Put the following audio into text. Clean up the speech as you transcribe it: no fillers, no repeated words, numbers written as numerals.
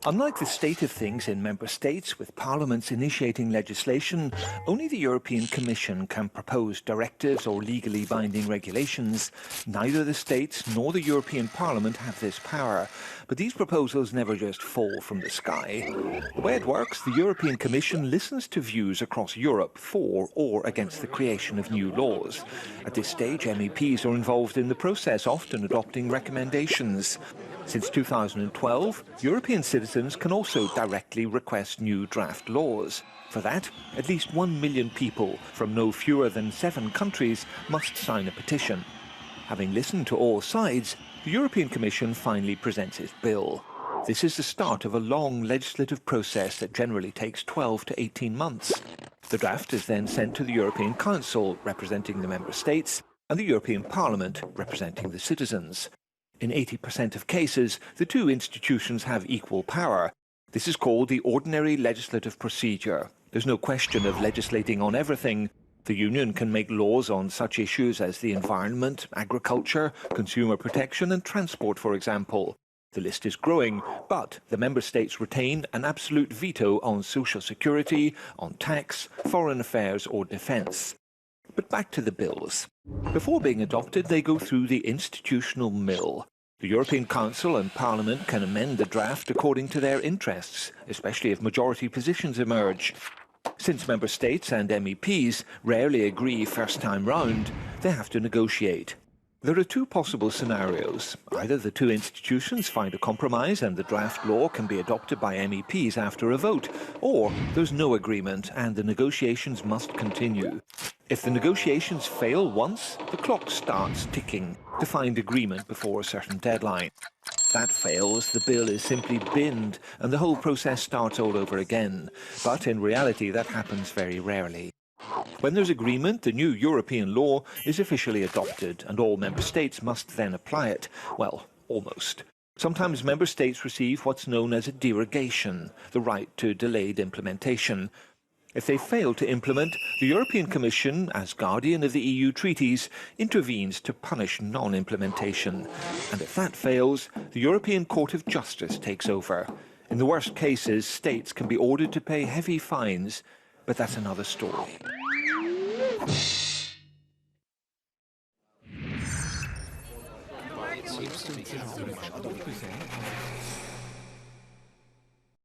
Unlike the state of things in member states, with parliaments initiating legislation, only the European Commission can propose directives or legally binding regulations. Neither the states nor the European Parliament have this power, but these proposals never just fall from the sky. The way it works, the European Commission listens to views across Europe for or against the creation of new laws. At this stage, MEPs are involved in the process, often adopting recommendations. Since 2012, European citizens can also directly request new draft laws. For that, at least 1 million people from no fewer than 7 countries must sign a petition. Having listened to all sides, the European Commission finally presents its bill. This is the start of a long legislative process that generally takes 12 to 18 months. The draft is then sent to the European Council, representing the member states, and the European Parliament, representing the citizens. In 80% of cases, the two institutions have equal power. This is called the ordinary legislative procedure. There's no question of legislating on everything. The Union can make laws on such issues as the environment, agriculture, consumer protection and transport, for example. The list is growing, but the member states retain an absolute veto on social security, on tax, foreign affairs or defence. But back to the bills. Before being adopted, they go through the institutional mill. The European Council and Parliament can amend the draft according to their interests, especially if majority positions emerge. Since member states and MEPs rarely agree first time round, they have to negotiate. There are two possible scenarios. Either the two institutions find a compromise and the draft law can be adopted by MEPs after a vote, or there's no agreement and the negotiations must continue. If the negotiations fail once, the clock starts ticking to find agreement before a certain deadline. If that fails, the bill is simply binned and the whole process starts all over again. But in reality, that happens very rarely. When there's agreement, the new European law is officially adopted and all member states must then apply it. Well, almost. Sometimes member states receive what's known as a derogation, the right to delayed implementation. If they fail to implement, the European Commission, as guardian of the EU treaties, intervenes to punish non-implementation. And if that fails, the European Court of Justice takes over. In the worst cases, states can be ordered to pay heavy fines, but that's another story. It seems to be